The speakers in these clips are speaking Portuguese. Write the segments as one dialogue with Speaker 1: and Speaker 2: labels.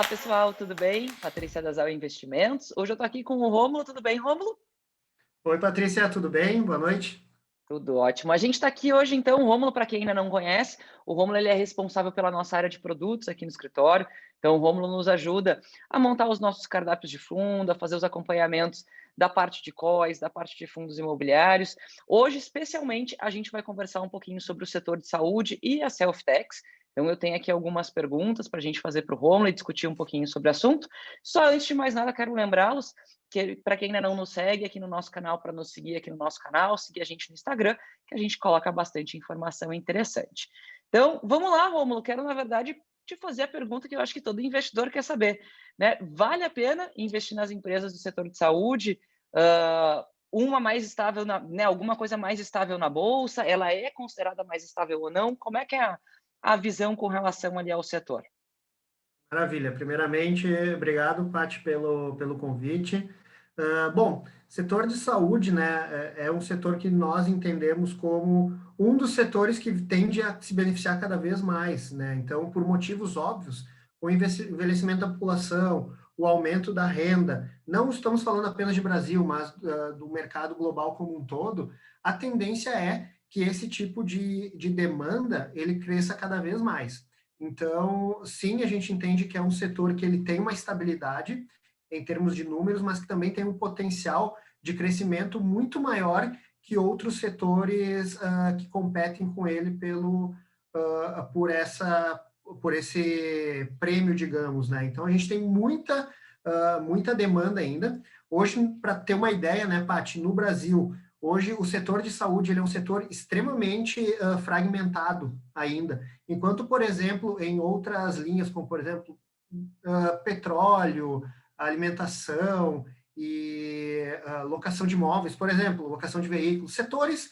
Speaker 1: Olá, pessoal, tudo bem? Patrícia da Zau Investimentos. Hoje eu tô aqui com o Rômulo. Tudo bem, Rômulo?
Speaker 2: Oi, Patrícia, tudo bem? Boa noite.
Speaker 1: Tudo ótimo. A gente está aqui hoje, então, o Rômulo, para quem ainda não conhece, o Rômulo ele é responsável pela nossa área de produtos aqui no escritório. Então, o Rômulo nos ajuda a montar os nossos cardápios de fundo, a fazer os acompanhamentos da parte de COIs, da parte de fundos imobiliários. Hoje, especialmente, a gente vai conversar um pouquinho sobre o setor de saúde e a Self-Tax. Então, eu tenho aqui algumas perguntas para a gente fazer para o Rômulo e discutir um pouquinho sobre o assunto. Só antes de mais nada, quero lembrá-los que, para quem ainda não nos segue aqui no nosso canal, para nos seguir aqui no nosso canal, seguir a gente no Instagram, que a gente coloca bastante informação interessante. Então, vamos lá, Rômulo. Quero, na verdade, te fazer a pergunta que eu acho que todo investidor quer saber, né? Vale a pena investir nas empresas do setor de saúde? Uma mais estável, né? Alguma coisa mais estável na bolsa? Ela é considerada mais estável ou não? Como é que é a visão com relação ali ao setor?
Speaker 2: Maravilha. Primeiramente, obrigado, Paty, pelo convite. Bom, setor de saúde, né, é um setor que nós entendemos como um dos setores que tende a se beneficiar cada vez mais, né? Então, por motivos óbvios, o envelhecimento da população, o aumento da renda, não estamos falando apenas de Brasil, mas do mercado global como um todo, a tendência é que esse tipo de demanda, ele cresça cada vez mais. Então, sim, a gente entende que é um setor que ele tem uma estabilidade em termos de números, mas que também tem um potencial de crescimento muito maior que outros setores que competem com ele por esse prêmio, digamos, né? Então, a gente tem muita demanda ainda. Hoje, para ter uma ideia, né, Paty, no Brasil, hoje o setor de saúde ele é um setor extremamente fragmentado ainda. Enquanto, por exemplo, em outras linhas, como, por exemplo, petróleo, alimentação e locação de imóveis, por exemplo, locação de veículos, setores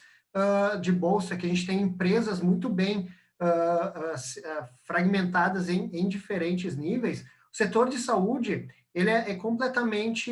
Speaker 2: de bolsa que a gente tem empresas muito bem fragmentadas em diferentes níveis, o setor de saúde ele é completamente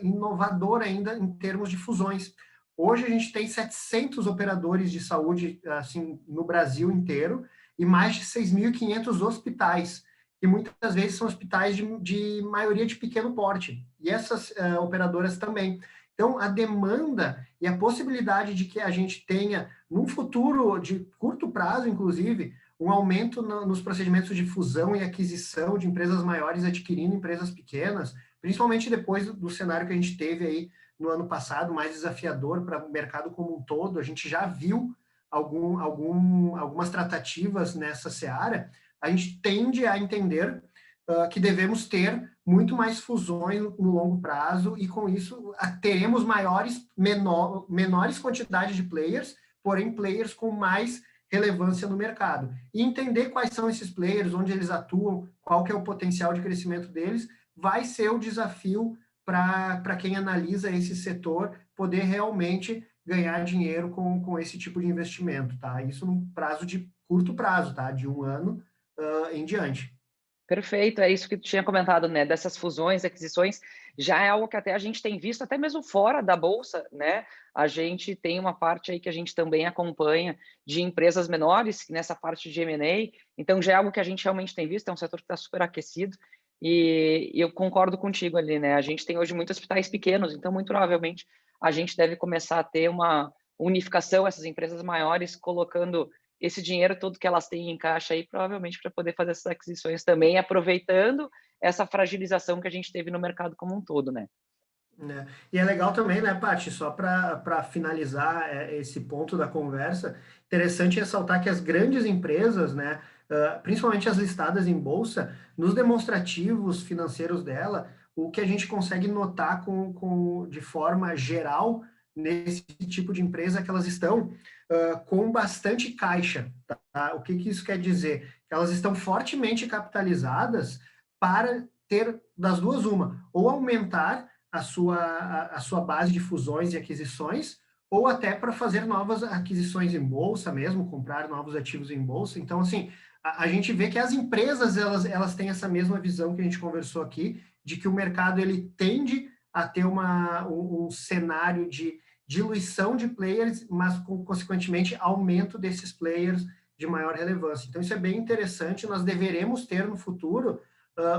Speaker 2: inovador ainda em termos de fusões. Hoje a gente tem 700 operadores de saúde assim no Brasil inteiro e mais de 6.500 hospitais, que muitas vezes são hospitais de maioria de pequeno porte, e essas operadoras também. Então, a demanda e a possibilidade de que a gente tenha, num futuro de curto prazo, inclusive, um aumento nos procedimentos de fusão e aquisição de empresas maiores adquirindo empresas pequenas, principalmente depois do cenário que a gente teve aí no ano passado, mais desafiador para o mercado como um todo. A gente já viu algumas tratativas nessa seara. A gente tende a entender que devemos ter muito mais fusões no longo prazo e, com isso, teremos menores quantidades de players, porém players com mais relevância no mercado. E entender quais são esses players, onde eles atuam, qual que é o potencial de crescimento deles, vai ser o desafio para quem analisa esse setor poder realmente ganhar dinheiro com esse tipo de investimento, tá? Isso num prazo de curto prazo, tá? De um ano em diante.
Speaker 1: Perfeito, é isso que tu tinha comentado, né? Dessas fusões, aquisições, já é algo que até a gente tem visto, até mesmo fora da bolsa, né? A gente tem uma parte aí que a gente também acompanha de empresas menores nessa parte de M&A, então já é algo que a gente realmente tem visto, é um setor que está super aquecido, e eu concordo contigo ali, né? A gente tem hoje muitos hospitais pequenos, então muito provavelmente a gente deve começar a ter uma unificação, essas empresas maiores colocando esse dinheiro todo que elas têm em caixa aí, provavelmente para poder fazer essas aquisições também, aproveitando essa fragilização que a gente teve no mercado como um todo, né?
Speaker 2: Né? E é legal também, né, Paty, só para finalizar esse ponto da conversa, interessante ressaltar que as grandes empresas, né, principalmente as listadas em bolsa, nos demonstrativos financeiros dela, o que a gente consegue notar de forma geral nesse tipo de empresa é que elas estão com bastante caixa. Tá? O que isso quer dizer? Que elas estão fortemente capitalizadas para ter das duas uma, ou aumentar a sua base de fusões e aquisições, ou até para fazer novas aquisições em bolsa mesmo, comprar novos ativos em bolsa. Então, assim, a gente vê que as empresas, elas têm essa mesma visão que a gente conversou aqui, de que o mercado, ele tende a ter um cenário de diluição de players, mas, consequentemente, aumento desses players de maior relevância. Então, isso é bem interessante, nós deveremos ter no futuro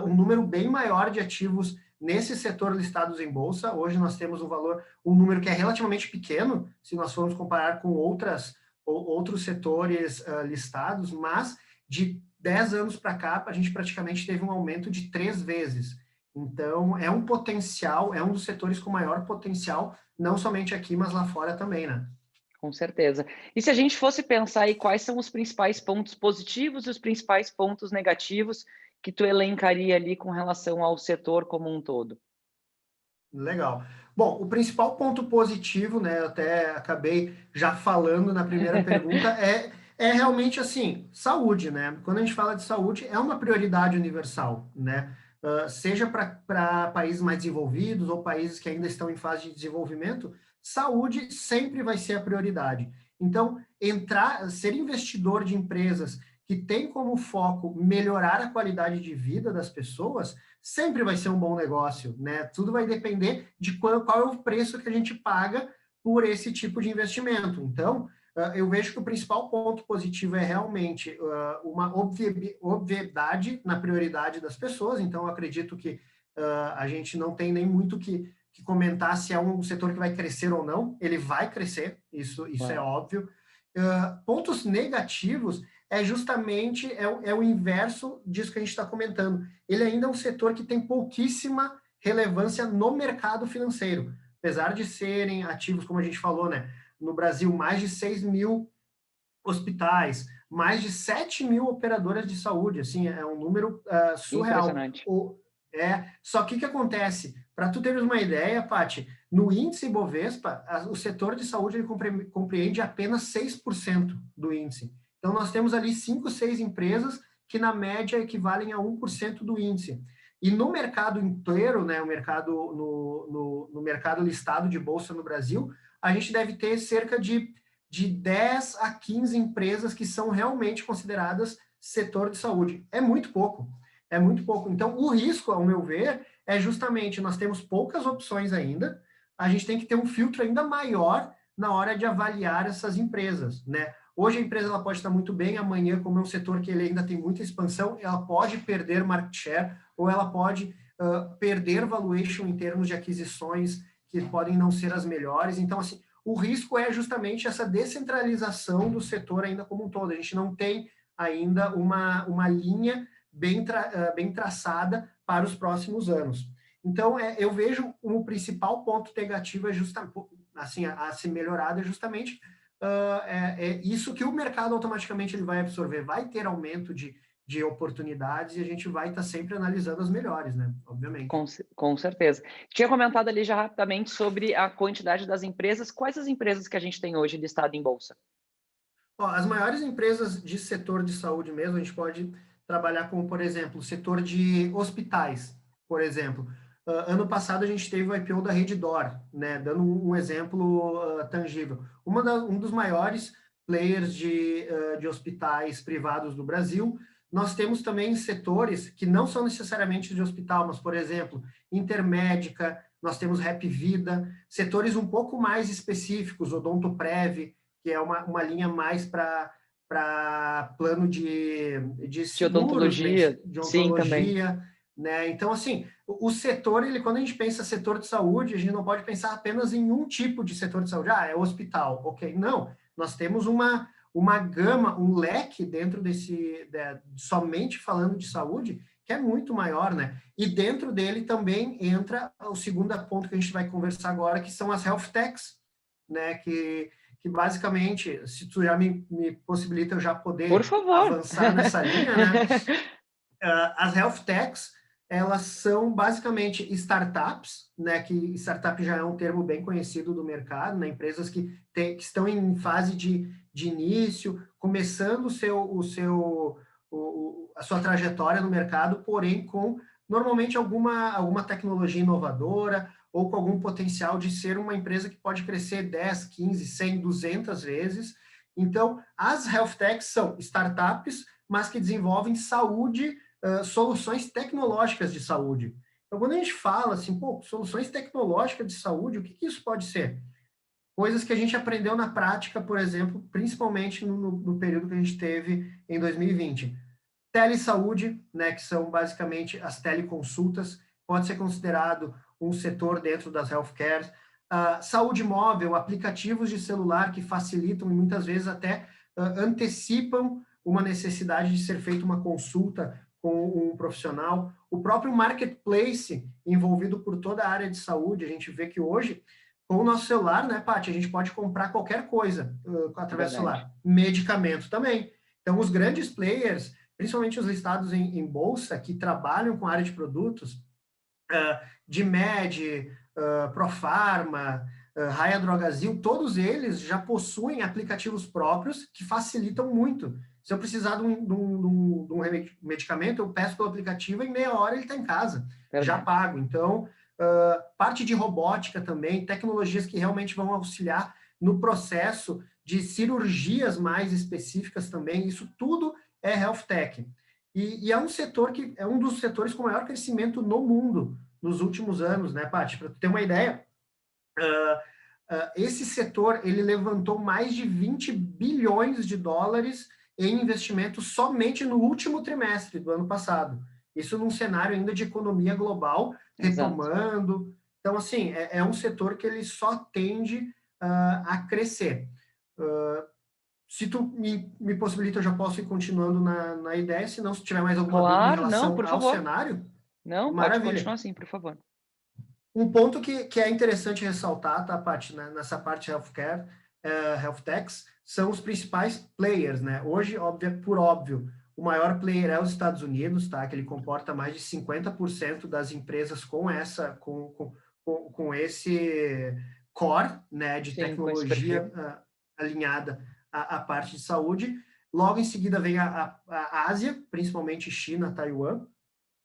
Speaker 2: um número bem maior de ativos nesse setor listados em bolsa. Hoje nós temos um número que é relativamente pequeno, se nós formos comparar com outros setores listados, mas de 10 anos para cá, a gente praticamente teve um aumento de 3 vezes. Então, é um potencial, é um dos setores com maior potencial, não somente aqui, mas lá fora também, né?
Speaker 1: Com certeza. E se a gente fosse pensar aí quais são os principais pontos positivos e os principais pontos negativos que tu elencaria ali com relação ao setor como um todo?
Speaker 2: Legal. Bom, o principal ponto positivo, né, eu até acabei já falando na primeira pergunta, é realmente assim, saúde, né? Quando a gente fala de saúde, é uma prioridade universal, né? Seja para países mais desenvolvidos ou países que ainda estão em fase de desenvolvimento, saúde sempre vai ser a prioridade. Então, ser investidor de empresas que tem como foco melhorar a qualidade de vida das pessoas, sempre vai ser um bom negócio, né? Tudo vai depender de qual é o preço que a gente paga por esse tipo de investimento. Então, eu vejo que o principal ponto positivo é realmente uma obviedade na prioridade das pessoas. Então, eu acredito que a gente não tem nem muito que comentar se é um setor que vai crescer ou não. Ele vai crescer, isso é óbvio. Pontos negativos é justamente o inverso disso que a gente está comentando. Ele ainda é um setor que tem pouquíssima relevância no mercado financeiro, apesar de serem ativos, como a gente falou, né? No Brasil, mais de 6 mil hospitais, mais de 7 mil operadoras de saúde, assim, é um número surreal.
Speaker 1: Impressionante.
Speaker 2: Só que o que acontece? Para tu teres uma ideia, Paty, no índice Bovespa, o setor de saúde ele compreende apenas 6% do índice. Então, nós temos ali 5, 6 empresas que, na média, equivalem a 1% do índice. E no mercado inteiro, né, no mercado listado de bolsa no Brasil, a gente deve ter cerca de 10 a 15 empresas que são realmente consideradas setor de saúde. É muito pouco. É muito pouco. Então, o risco, ao meu ver, é justamente nós temos poucas opções ainda, a gente tem que ter um filtro ainda maior na hora de avaliar essas empresas, né? Hoje a empresa ela pode estar muito bem, amanhã, como é um setor que ele ainda tem muita expansão, ela pode perder market share ou ela pode perder valuation em termos de aquisições que podem não ser as melhores. Então, assim, o risco é justamente essa descentralização do setor ainda como um todo. A gente não tem ainda uma linha bem traçada para os próximos anos. Então, eu vejo o principal ponto negativo é justamente, assim, a ser melhorado é justamente isso que o mercado automaticamente ele vai absorver, vai ter aumento de oportunidades e a gente vai estar sempre analisando as melhores, né? Obviamente.
Speaker 1: Com certeza. Tinha comentado ali já rapidamente sobre a quantidade das empresas. Quais as empresas que a gente tem hoje listada em bolsa?
Speaker 2: As maiores empresas de setor de saúde mesmo, a gente pode trabalhar como, por exemplo, o setor de hospitais, por exemplo. Ano passado a gente teve o IPO da Redditor, né, dando um exemplo tangível. Um dos maiores players de hospitais privados do Brasil. Nós temos também setores que não são necessariamente de hospital, mas, por exemplo, Intermédica, nós temos Rap Vida, setores um pouco mais específicos, Odontoprev, que é uma linha mais para plano de
Speaker 1: De
Speaker 2: seguros, né,
Speaker 1: odontologia?
Speaker 2: de
Speaker 1: Sim, também.
Speaker 2: odontologia, né? Então, assim, o setor, quando a gente pensa setor de saúde, a gente não pode pensar apenas em um tipo de setor de saúde. É hospital, ok. Não, nós temos uma gama, um leque dentro somente falando de saúde, que é muito maior, né? E dentro dele também entra o segundo ponto que a gente vai conversar agora, que são as health techs, né? Que basicamente, se tu já me possibilita eu já
Speaker 1: Por
Speaker 2: poder
Speaker 1: favor.
Speaker 2: avançar nessa linha, né? As health techs, elas são basicamente startups, né? Que startup já é um termo bem conhecido do mercado, né? Empresas que estão em fase de início, começando a sua trajetória no mercado, porém com normalmente alguma tecnologia inovadora ou com algum potencial de ser uma empresa que pode crescer 10, 15, 100, 200 vezes. Então, as health techs são startups, mas que desenvolvem soluções tecnológicas de saúde. Então, quando a gente fala assim, soluções tecnológicas de saúde, o que isso pode ser? Coisas que a gente aprendeu na prática, por exemplo, principalmente no período que a gente teve em 2020. Telesaúde, né, que são basicamente as teleconsultas, pode ser considerado um setor dentro das healthcares. Saúde móvel, aplicativos de celular que facilitam e muitas vezes até antecipam uma necessidade de ser feita uma consulta com um profissional. O próprio marketplace envolvido por toda a área de saúde, a gente vê que hoje, com o nosso celular, né, Paty, a gente pode comprar qualquer coisa através do celular. Medicamento também. Então, os grandes players, principalmente os listados em bolsa, que trabalham com a área de produtos, DMED, Profarma, Raia Drogasil, todos eles já possuem aplicativos próprios que facilitam muito. Se eu precisar de um medicamento, eu peço pelo aplicativo e em meia hora ele está em casa, já pago. Então, parte de robótica também, tecnologias que realmente vão auxiliar no processo de cirurgias mais específicas também, isso tudo é health tech. E é um setor que é um dos setores com maior crescimento no mundo nos últimos anos, né, Paty? Para ter uma ideia, esse setor ele levantou mais de 20 bilhões de dólares em investimento somente no último trimestre do ano passado. Isso num cenário ainda de economia global, retomando. Exato. Então, assim, é um setor que ele só tende a crescer. Se tu me possibilita, eu já posso ir continuando na ideia, se não, se tiver mais alguma dúvida em relação ao cenário.
Speaker 1: Não, maravilha. Pode continuar assim, por favor.
Speaker 2: Um ponto que é interessante ressaltar, tá, Paty, nessa parte healthcare, health techs, são os principais players, né? Hoje, por óbvio, o maior player é os Estados Unidos, tá? Que ele comporta mais de 50% das empresas com esse core, né, de tecnologia alinhada à parte de saúde. Logo em seguida vem a Ásia, principalmente China, Taiwan,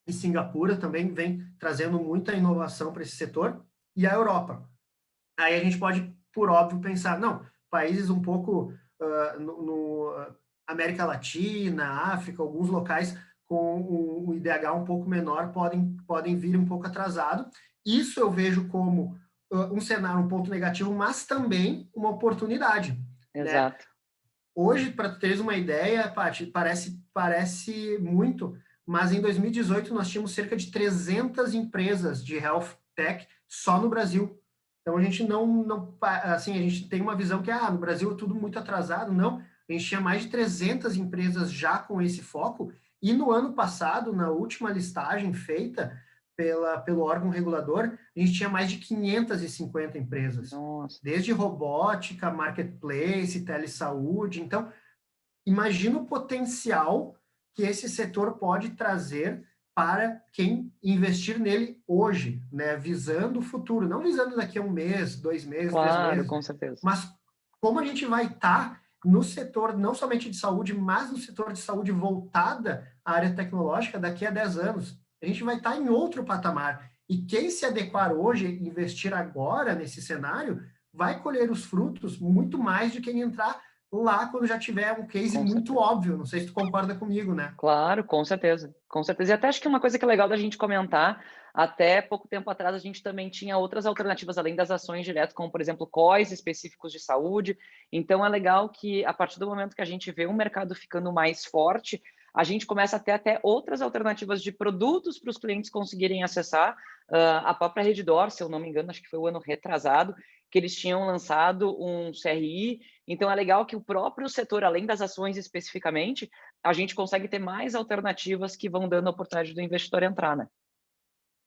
Speaker 2: e Singapura também vem trazendo muita inovação para esse setor, e a Europa. Aí a gente pode, por óbvio, pensar, não, países um pouco América Latina, África, alguns locais com um IDH um pouco menor podem vir um pouco atrasado. Isso eu vejo como um cenário, um ponto negativo, mas também uma oportunidade.
Speaker 1: Exato.
Speaker 2: Né? Hoje, para teres uma ideia, Paty, parece muito, mas em 2018 nós tínhamos cerca de 300 empresas de health tech só no Brasil. Então a gente assim, a gente tem uma visão que no Brasil é tudo muito atrasado. Não, a gente tinha mais de 300 empresas já com esse foco, e no ano passado, na última listagem feita pelo órgão regulador, a gente tinha mais de 550 empresas.
Speaker 1: Nossa.
Speaker 2: Desde robótica, marketplace, telesaúde. Então, imagina o potencial que esse setor pode trazer para quem investir nele hoje, né? Visando o futuro, não visando daqui a um mês, 2 meses, 3 meses.
Speaker 1: Com certeza.
Speaker 2: Mas como a gente vai estar no setor, não somente de saúde, mas no setor de saúde voltada à área tecnológica daqui a 10 anos. A gente vai estar em outro patamar. E quem se adequar hoje, investir agora nesse cenário, vai colher os frutos muito mais de quem entrar lá quando já tiver um case muito óbvio. Não sei se tu concorda comigo, né?
Speaker 1: Claro, com certeza. Com certeza. E até acho que uma coisa que é legal da gente comentar, até pouco tempo atrás a gente também tinha outras alternativas além das ações direto, como por exemplo COIs específicos de saúde. Então é legal que a partir do momento que a gente vê um mercado ficando mais forte, a gente começa a ter até outras alternativas de produtos para os clientes conseguirem acessar. A própria Redditor, se eu não me engano, acho que foi o ano retrasado, que eles tinham lançado um CRI. Então é legal que o próprio setor, além das ações especificamente, a gente consegue ter mais alternativas que vão dando a oportunidade do investidor entrar, né?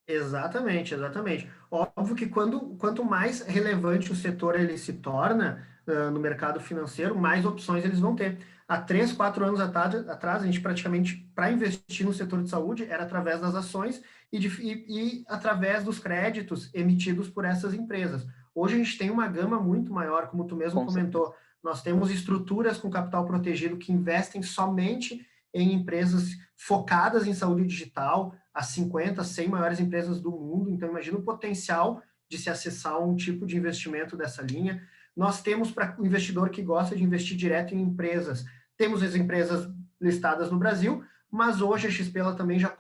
Speaker 2: Exatamente, exatamente. Óbvio que quanto mais relevante o setor ele se torna no mercado financeiro, mais opções eles vão ter. Há 3, 4 anos atrás, a gente praticamente, para investir no setor de saúde, era através das ações e através dos créditos emitidos por essas empresas. Hoje a gente tem uma gama muito maior, como tu mesmo comentou. Nós temos estruturas com capital protegido que investem somente em empresas focadas em saúde digital, as 50, 100 maiores empresas do mundo. Então, imagina o potencial de se acessar um tipo de investimento dessa linha. Nós temos, para o investidor que gosta de investir direto em empresas, temos as empresas listadas no Brasil, mas hoje a XP ela também já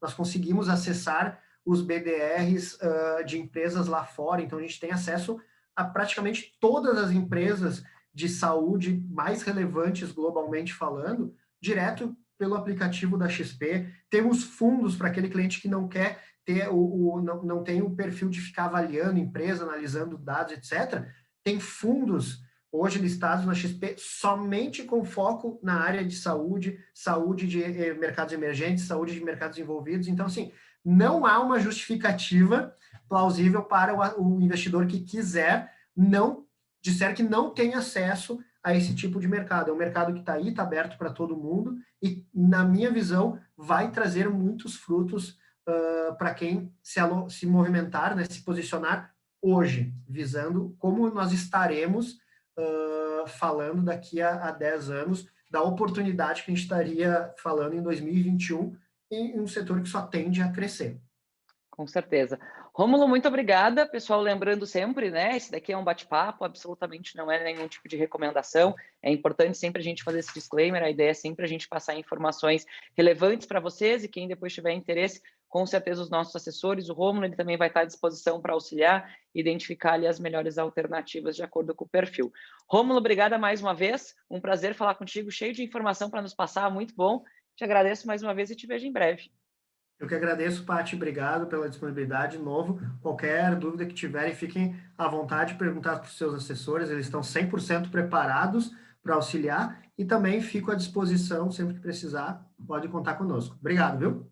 Speaker 2: nós conseguimos acessar os BDRs de empresas lá fora. Então, a gente tem acesso a praticamente todas as empresas de saúde mais relevantes globalmente falando, direto pelo aplicativo da XP. Temos fundos para aquele cliente que não quer ter não tem o perfil de ficar avaliando empresa, analisando dados, etc. Tem fundos hoje listados na XP somente com foco na área de saúde, saúde de mercados emergentes, saúde de mercados envolvidos. Então, assim, não há uma justificativa plausível para o investidor que quiser disser que não tem acesso a esse tipo de mercado. É um mercado que está aí, está aberto para todo mundo e, na minha visão, vai trazer muitos frutos para quem se movimentar, né, se posicionar hoje, visando como nós estaremos falando daqui a 10 anos, da oportunidade que a gente estaria falando em 2021 em um setor que só tende a crescer.
Speaker 1: Com certeza. Rômulo, muito obrigada. Pessoal, lembrando sempre, né? Esse daqui é um bate-papo, absolutamente não é nenhum tipo de recomendação. É importante sempre a gente fazer esse disclaimer. A ideia é sempre a gente passar informações relevantes para vocês e quem depois tiver interesse, com certeza os nossos assessores, o Rômulo, ele também vai estar à disposição para auxiliar e identificar ali as melhores alternativas de acordo com o perfil. Rômulo, obrigada mais uma vez. Um prazer falar contigo, cheio de informação para nos passar, muito bom. Te agradeço mais uma vez e te vejo em breve.
Speaker 2: Eu que agradeço, Paty, obrigado pela disponibilidade de novo. Qualquer dúvida que tiverem, fiquem à vontade de perguntar para os seus assessores, eles estão 100% preparados para auxiliar e também fico à disposição sempre que precisar, pode contar conosco. Obrigado, viu?